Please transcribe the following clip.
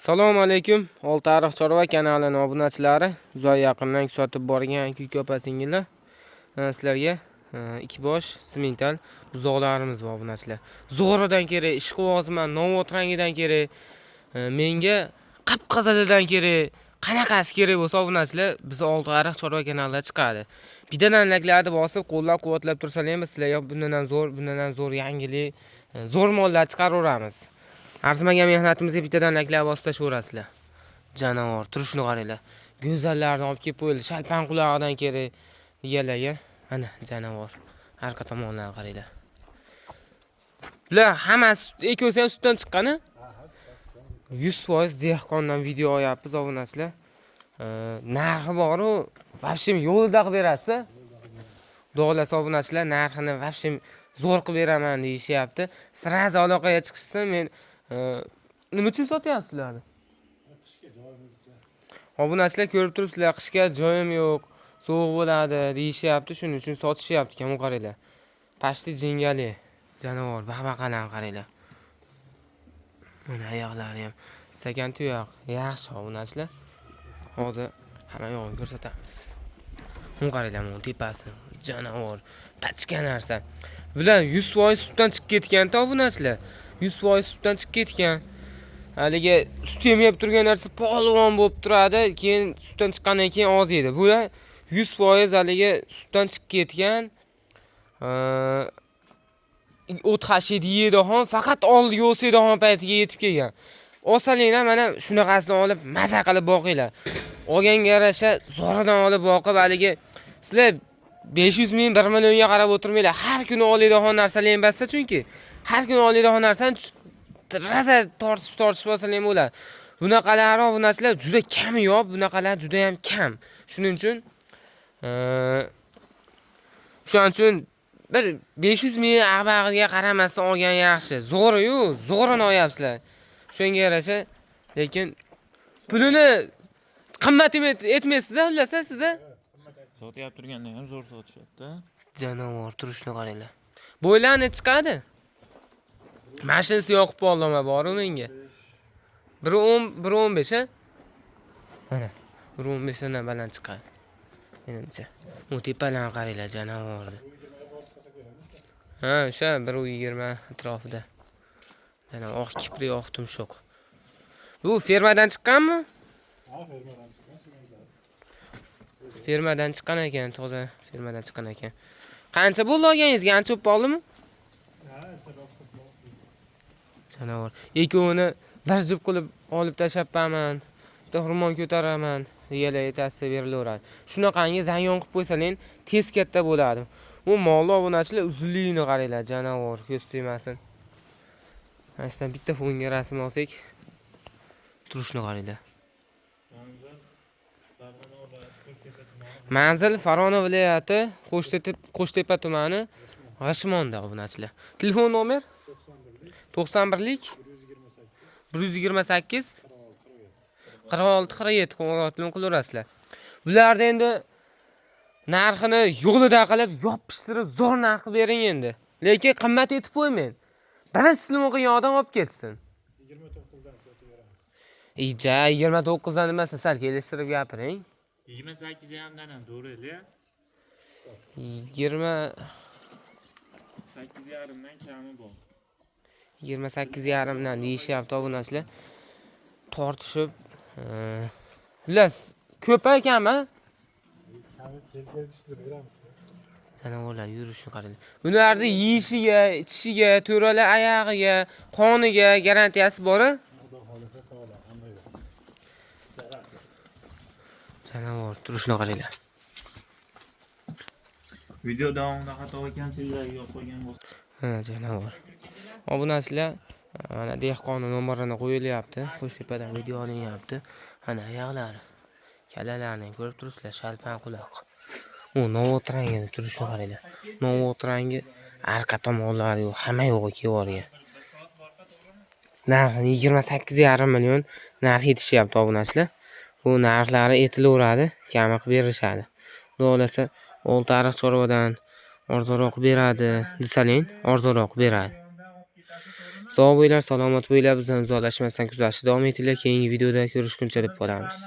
Assalomu alaykum. Oltiariq chorva kanalining obunachilari, uzoq yaqindan kuzatib borgan kuy opa-singillar. Sizlarga ikki bosh simental buzoqlarimiz bor obunachilar. Zo'ridan kerak, ishqivoziman, novot rangidan kerak, menga qip-qizilidan kerak, qanaqasi kerak bo'lsa obunachilar, biz Oltiariq chorva kanalida chiqadi. Bittadan laklarni bosib, qo'llab-quvvatlab tursalar, sizlarga bundan ham zo'r yangilik, zo'r mollar chiqaraveramiz. Arzimagan mehnatimizga bittadan laklab bosib tashlayverasizlar. Janavor, turishni qaranglar. Go'zallarni olib kelib qo'yildi. Shalpan qulog'idan kerak deganlarga, ana janavor. Arqa tomondan qaranglar. Bular hammasi ikkosi ham sutdan chiqqani. 100% dehqondan video olyapmiz obunachilar. Narxi bor-ku, vobshem yo'lda qilib berasiz. Xudo'xolasa obunachilar narxini vobshem zo'r qilib beraman deyishyapti. Sraz aloqaga chiqishsin, men nima uchun sotyapsizlarni? Qishga joyimizcha. Obunachilar ko'rib turibsizlar, qishga joyim yo'q, sovuq bo'ladi deyishyapti, shuning uchun sotishyapti ekan, qaranglar. Pashti jingali, janavor, baqbaqalarni qaranglar. Mana oyoqlari ham sakan tuyoq, yaxshi obunachilar. Hozir hamma yo'g'ini ko'rsatamiz. Qaranglar, mana tepasi, janavor, pachka narsa. Bular 100% sutdan chiqib ketgan-da obunachilar. 100% sutdan chiqib ketgan. Haliga sut yemab turgan narsa polvon bo'lib turadi, keyin sutdan chiqqandan keyin oz yeydi. Bular 100% haliga sutdan chiqib ketgan. O't hashid yeydigan, faqat oldiga o'saydigan paytiga yetib kelgan. Olsanglar mana shunaqasini olib maza qilib boqinglar. Olganga yarasha zo'ridan olib boqib, haliga sizlar 500 ming 1 millionga qarab o'tirmanglar. Har kuni oladigan narsalar emasda, chunki har kuni oladigan narsani raza tortish bo'lsa ham bo'ladi. Bunaqalari obunachilar juda kam yo'q, bunaqalar juda ham kam. Shuning uchun bir 500 ming ag'bag'iga qaramasdan olgan yaxshi. Zo'ri-yu, zo'rini olyapsizlar. Shunga yarasha, lekin pulini qimmat etmaysiz-a, ularsa siz-a? Sotyap turganda ham zo'r sotishyapti. Janavor, turishni qaranglar. Bo'ylarni chiqadi. Mashinasi yoqib olma bor unga. 1.10, 1.15 ha? Mana 1.15 dan baland chiqadi. Menimcha. U tepalarni qaranglar janavorni. Ha, o'sha 1.20 atrofida. Mana oq kipri, oq tumshuq. Bu fermadan chiqqanmi? Ha, fermadan chiqqan. Fermadan chiqqan ekan, toza fermadan chiqqan ekan. Qancha bo'ldi olganingizga? Ancha bo'lib qoldimi? Ha, atrofda bor. Janavor. Ikkovini bir jib qilib olib tashlabman. Bitta xurmon ko'taraman. Degalar yetasida berilaveradi. Shunaqangi zanyon qilib qo'ysalar, tez katta bo'ladi. U molli obunachilar uzunligini qaranglar, janavor ko'z tegmasin. Mana shundan bitta fonga rasm olsak, turishni qaranglar. Manzil Farg'ona viloyati Qo'shtepa tumani G'ashmonda obunachilar. Telefon nomer 91lik 128 46 47 qo'ng'iroq qilaverasizlar. Bularda endi narxini yo'lida qilib, yopishtirib, zo'r narx qilib bering endi. Lekin qimmat etib qo'ymang. Birinchi tilni o'qigan odam olib ketsin. 29 dan sotaveramiz. Ija, 29 dan emas, sal kelishtirib gapiring. 28 hamdan ham to'g'ri-la. 28,5 dan kami bor. 28,5 dan deyishyapti obunachilar. Tortishib, xullas, ko'p ekanmi? Kami keltirib Janavorlar yurishni qaranglar. Bularni yeyishiga, ichishiga, to'ralar oyog'iga, qoniga garantiyasi bor-a? Xudo xolisa sog'lar, hamma yo'q. Janavor, turishni qaranglar. Video davomida xato ekansiz, yo'q qo'ygan bo'lsa. Ha, janavor. Obunachilar, mana dehqonning nomerini qo'yilyapti. Qo'shtepadan video olinyapti. Mana oyoqlari, kalalarni ko'rib turibsizlar, shalpan quloq. U novot rangida turishni qaranglar. Novot rangi arqa tomonlari yo'q, hamma yo'g'i kevorgan. Narxi 28,5 million narx yetishyapti obunachilar. Bu narxlari etilaveradi, kami qilib berishadi. Xudo'xolasa Oltiariq chorvadan arzonroq beradi desaling, arzonroq beradi. Sog' bo'linglar, salomat bo'linglar. Bizdan uzoqlashmasdan kuzatishda davom etinglar. Keyingi videoda ko'rishguncha deb qolamiz.